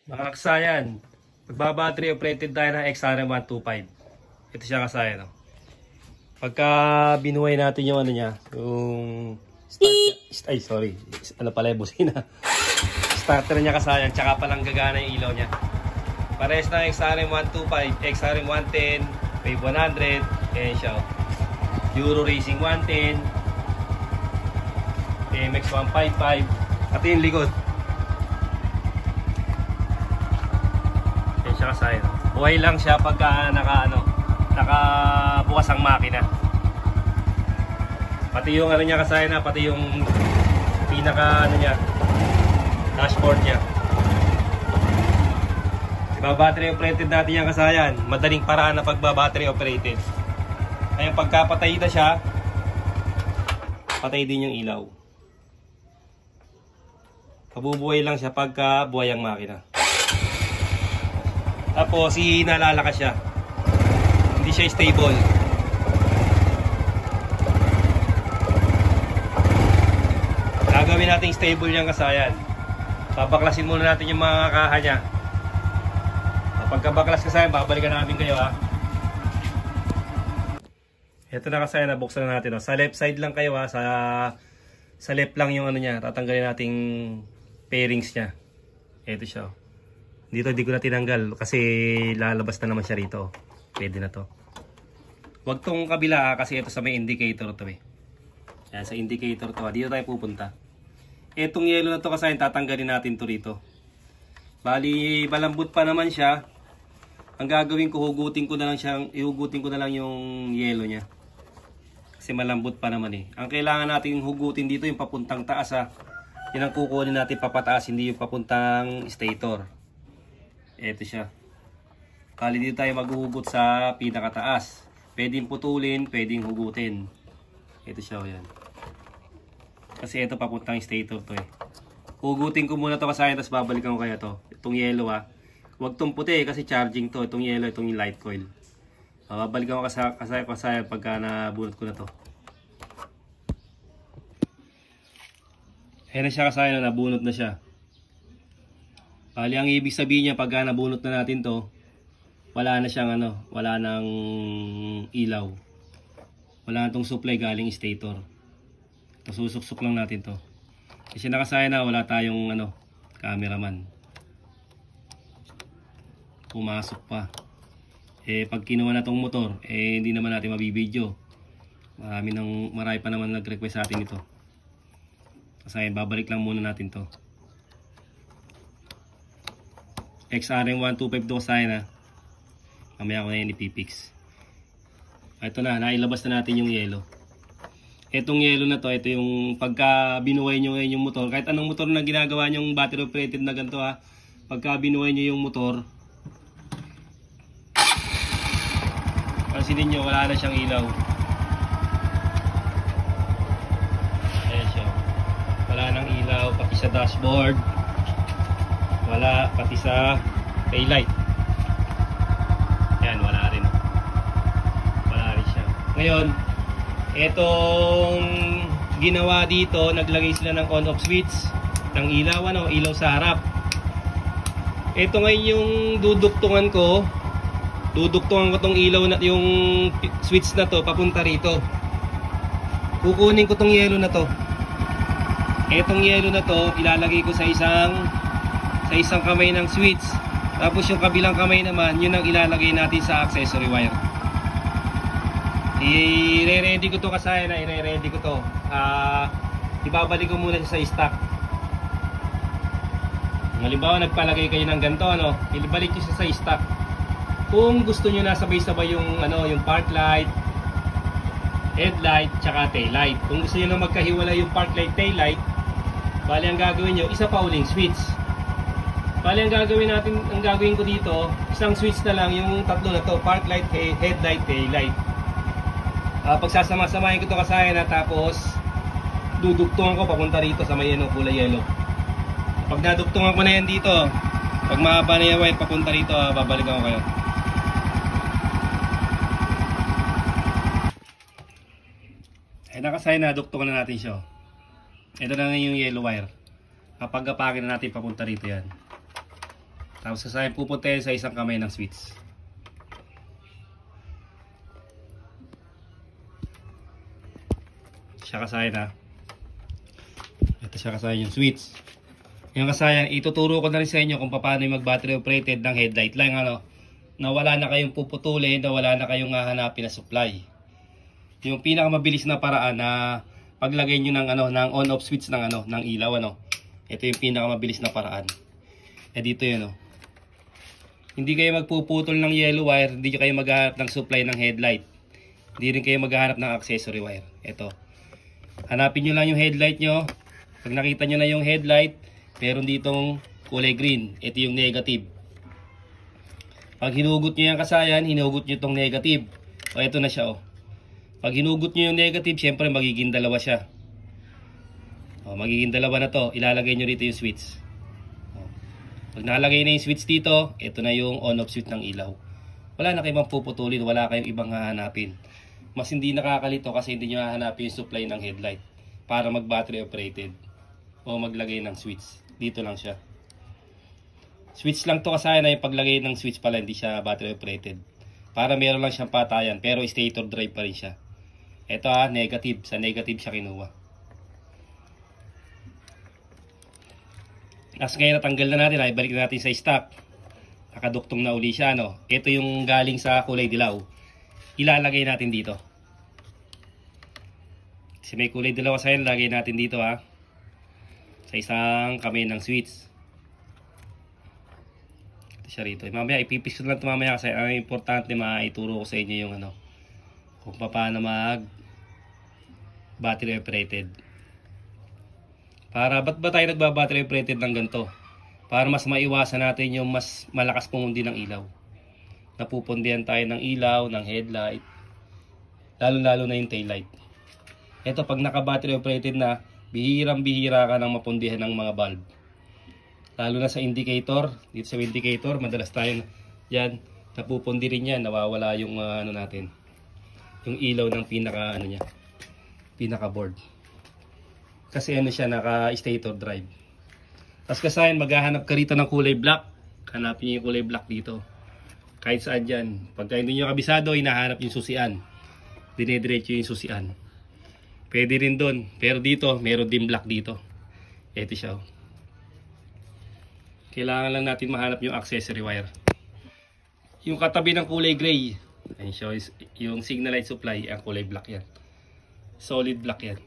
Mga kasayan, magbabattery operated tayo ng XRM125. Ito siya kasayan. No? Pagka binuhay natin yung ano niya, yung start, ay sorry, ano pala yung busina. Starter niya kasayan, tsaka palang gagana yung ilaw niya. Parehas na XRM125, XRM110, Wave 100, ayan siya. Euro Racing 110, MX155, at yung likod. Ayan siya kasayan. Buhay lang siya pagka nakabukas ang makina. Pati yung ano niya kasayan na, pati yung pinaka ano niya, dashboard niya. Battery operated natin yan kasayan. Madaling paraan na pagba-battery operated. Ngayon pagkapatay na siya, patay din yung ilaw. Pabubuhay lang siya pagka buhay ang makina. Tapos hinalalakas siya. Hindi siya stable. Gagawin natin stable yung kasayan. Babaklasin muna natin yung mga kaha niya. Pagkabaklas kasayan, babalikan namin kayo ha. Ito na kasayan, nabuksan na natin. Sa left side lang kayo ha. Sa left lang yung ano niya. Tatanggalin nating pairings niya. Ito siya. Dito hindi ko na tinanggal kasi lalabas na naman siya rito. Pwede na to. Huwag tong kabila kasi ito sa may indicator to eh. Yan, sa indicator to. Dito tayo pupunta. Etong yellow na to kasayan, tatanggalin natin to rito. Bali, malambot pa naman siya. Ang gagawin ko, ihugutin ko na lang yung yellow niya. Kasi malambot pa naman eh. Ang kailangan natin hugutin dito yung papuntang taas ha. Yan ang kukunin natin papataas, hindi yung papuntang stator. Ito siya. Kali dito tayo maghuhugot sa pinakataas. Pwedeng putulin, pwedeng hugutin. Ito siya o yan. Kasi ito papuntang stator to eh. Hugutin ko muna to kasayan, tapos babalikan ko kaya to. Itong yellow ha. Huwag tong puti kasi charging to. Itong yellow, itong yung light coil. Babalikan ko kasayan pagka nabunot ko na to. Ayan na siya kasayan, nabunot na siya. Bali, ang ibig sabihin niya pagka nabunot na natin to, wala na siyang wala nang ilaw. Wala na tong supply galing stator. So, susuksok lang natin to. Kasi nakasayan na, wala tayong cameraman. Pumasok pa. Pag kinuha na tong motor, hindi naman natin mabibidyo. Marami pa naman nag-request sa atin ito. Kasayan, babalik lang muna natin to. XRM125 to kasayan na. Mamaya ko na yan ipipix. Ito na, nailabas na natin yung yellow. Etong yellow na to, ito yung pagka binuhay nyo ngayon yung motor. Kahit anong motor na ginagawa nyong battery operated na ganito ha. Pagka binuhay nyo yung motor, pansinin nyo, wala na siyang ilaw. Ayan siya. Wala nang ilaw, pati sa dashboard. Wala, pati sa taillight. Ayan, wala rin. Wala rin siya. Ngayon, etong ginawa dito, naglagay sila ng on-off switch ng ilaw, ilaw sa harap. Ito ngayon yung duduktungan ko tong ilaw na yung switch na to papunta rito. Kukunin ko tong yellow na to. Etong yellow na to ilalagay ko sa isang kamay ng switch. Tapos yung kabilang kamay naman, yun ang ilalagay natin sa accessory wire. I-ready ko to kasayan na, i-ready ko to. Ibabalik ko muna siya sa stock. Halimbawa nagpalagay kayo ng ganito, ibalik niyo siya sa stock. Kung gusto niyo na sabay-sabay yung yung park light, headlight, tsaka tail light. Kung gusto niyo na magkahiwalay yung park light, tail light, bali ang gagawin niyo, isa pa uling switch. Bali ang gagawin ko dito, isang switch na lang yung tatlo na to, park light, headlight, tail light. Pagsasama-samahin ko ito kasayan na, tapos dudugtungan ko papunta rito sa may kulay yellow. Pag nadugtungan ko na yan dito, pag mahaba na yung wire papunta rito, babalikan ko kayo. Nakasayan na, dugtungan na natin siya. Ito na yung yellow wire. Kapag apakin na natin papunta rito yan. Tapos kasayan pupunta yan sa isang kamay ng switch. Siya kasayan ha. Ito siya kasayan yung switch. Yung kasayan, ituturo ko na rin sa inyo kung paano yung mag-battery operated ng headlight lang, ano, na wala na kayong puputulin, na wala na kayong hahanapin na supply. Yung pinakamabilis na paraan na paglagay nyo ng, ano, ng on-off switch ng, ano, ng ilaw, ano. Ito yung pinakamabilis na paraan. Dito yun, oh. Hindi kayo magpuputol ng yellow wire, hindi kayo maghahanap ng supply ng headlight. Hindi rin kayo maghahanap ng accessory wire. Ito. Hanapin nyo lang yung headlight nyo. Pag nakita nyo na yung headlight, meron ditong kulay green. Ito yung negative. Pag hinugot nyo yung kasayan, hinugot nyo itong negative. O ito na siya, oh. Pag hinugot nyo yung negative, syempre magiging dalawa siya. O, magiging dalawa na to. Ilalagay nyo rito yung switch. O. Pag nakalagay na yung switch dito, ito na yung on-off switch ng ilaw. Wala na kayong puputulin, wala kayong ibang hahanapin. Mas hindi nakakalito kasi hindi nyo hahanapin yung supply ng headlight para mag-battery operated o maglagay ng switch. Dito lang siya. Switch lang to kasi na yung paglagay ng switch pala, hindi siya battery operated. Para meron lang siyang patayan pero stator drive pa rin siya. Ito negative. Sa negative siya kinuha. As ngayon natanggal na natin, ibalik na natin sa stock. Nakaduktong na uli siya, no? Ito yung galing sa kulay dilaw. Ilalagay natin dito. Kasi may kulay dilaw sa yan, lagay natin dito ha. Sa isang kamay ng switch. Ito siya rito. Mamaya ipipix ko lang ito mamaya kasi ang importante maituro ko sa inyo yung ano, kung paano mag battery operated. Ba't ba tayo nagba-battery operated ng ganito? Para mas maiwasan natin yung mas malakas pumundi ng ilaw. Napupundihan tayo ng ilaw, ng headlight, lalo na yung taillight. Ito pag naka-battery operated na, bihirang-bihira ka nang mapundihan ng mga bulb. Lalo na sa indicator, dito sa indicator, madalas tayo yan, napupundi rin yan, nawawala yung ano natin, yung ilaw ng pinaka board. Kasi ano siya, naka-stator drive. Tapos kasayan, maghahanap ka rito ng kulay black. Hanapin niyo yung kulay black dito. Kahit saan dyan. Pagka hindi nyo kabisado, hinahanap yung susian. Dinediretso yung susian. Pwede rin doon. Pero dito, meron din black dito. Ito siya. Kailangan lang natin mahanap yung accessory wire. Yung katabi ng kulay gray. Ayun siya, yung signal light supply, ang kulay black yan. Solid black yan.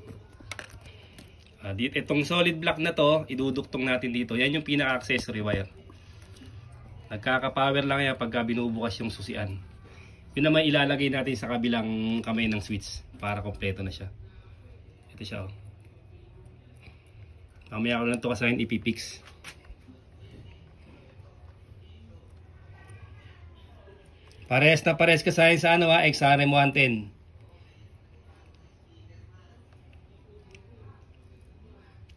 Itong solid black na to, iduduktong natin dito. Yan yung pinaka-accessory wire. Nagkaka-power lang yan pagka binubukas yung susian. Yun naman ilalagay natin sa kabilang kamay ng switch para kompleto na siya. Ito siya. Mamaya ko lang ito kasahin ipipix. Parehas na parehas kasahin sa ano XRM 110.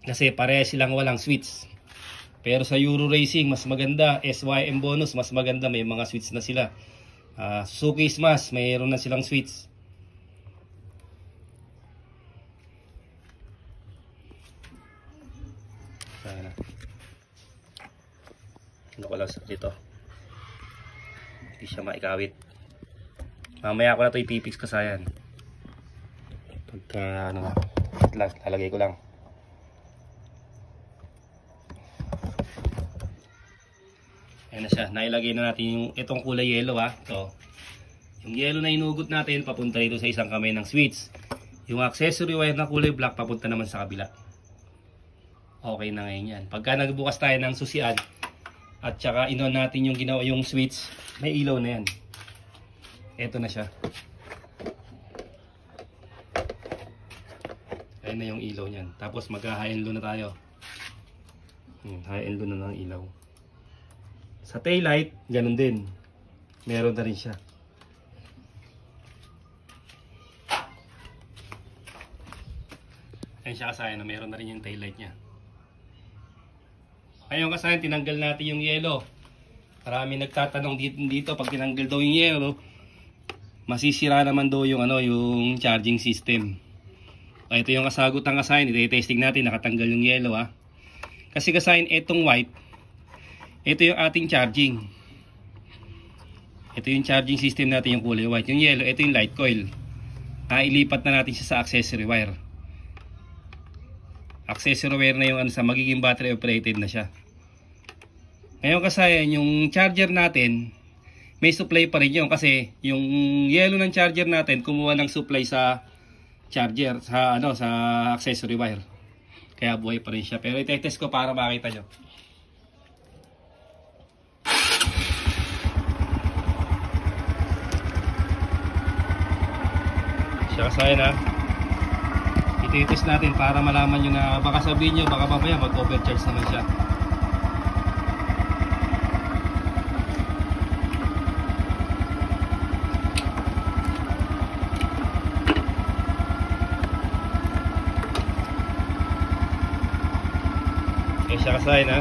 Kasi parehas silang walang switch. Pero sa Euro Racing mas maganda, SYM bonus mas maganda, may mga switch na sila. Suzuki Smash mayroon na silang switch. Sana. Ano ko lang sa dito. Hindi siya maikawit. Mamaya ko na ito ipipix kasayan. Pagka ano nga, lalagay ko lang. Ayan na siya. Nailagay na natin yung itong kulay yellow Ito. Yung yellow na inugot natin papunta dito sa isang kamay ng switch. Yung accessory wire na kulay black papunta naman sa kabila. Okay na ngayon yan. Pagka nagbukas tayo ng susian at saka inon natin yung ginawa yung switch, may ilaw na yan. Ito na siya. Ayan na yung ilaw niyan. Tapos mag-high and low na tayo. High and low na ng ilaw. Sa taillight, ganun din. Meron na rin siya. Ayan siya kasayan na meron na rin yung taillight niya. Ngayon kasayan, tinanggal natin yung yellow. Marami nagtatanong dito pag tinanggal daw yung yellow, masisira naman daw yung yung charging system. Ito yung kasagutan kasayan, i-testing natin, nakatanggal yung yellow Kasi kasayan, itong white, Ito yung ating charging. Ito yung charging system natin, yung kulay white. Yung yellow, ito yung light coil. Ilipat na natin siya sa accessory wire. Accessory wire na yung ano, sa magiging battery operated na siya. Ngayon kasayan, yung charger natin, may supply pa rin yun kasi yung yellow ng charger natin kumuha ng supply sa charger, sa ano, sa accessory wire. Kaya buhay pa rin siya. Pero i-test ko para makita nyo. Siya kasayan ha. I-test natin para malaman nyo na baka sabihin nyo, baka mamaya mag-overcharge naman siya. Okay, siya kasayan ha.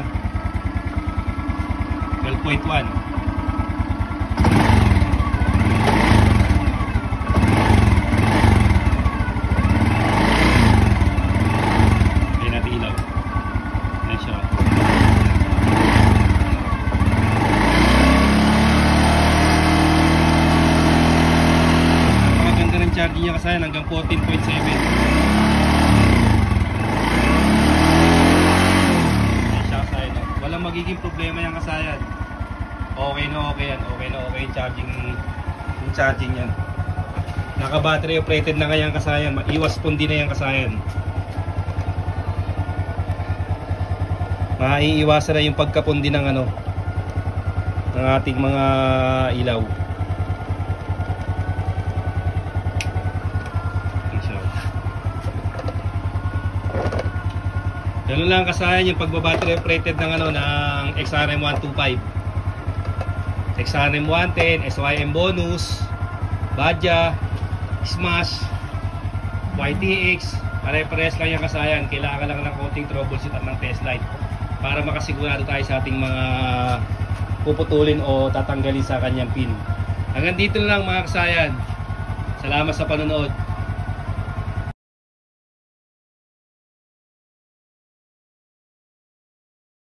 12.1. Charging niya kasayan hanggang 14.7. Siya kasayan. Walang magiging problema yung kasayan. Okay na okay yan. Okay na okay yung charging yan. Naka battery operated na nga yung kasayan. Maiwas pundi na yung kasayan. Maiiwasan na yung pagkapundi ng ano, ng ating mga ilaw. Ganun lang kasayan yung pagbabattery operated ng ano, ng XRM125, XRM110, SYM bonus, Badja, Smash, YTX. Pare-pares lang yung kasayan. Kailangan lang ng konting troubleshoot at ng test light para makasigurado tayo sa ating mga puputulin o tatanggalin sa kanyang pin. Hanggang dito lang mga kasayan. Salamat sa panonood.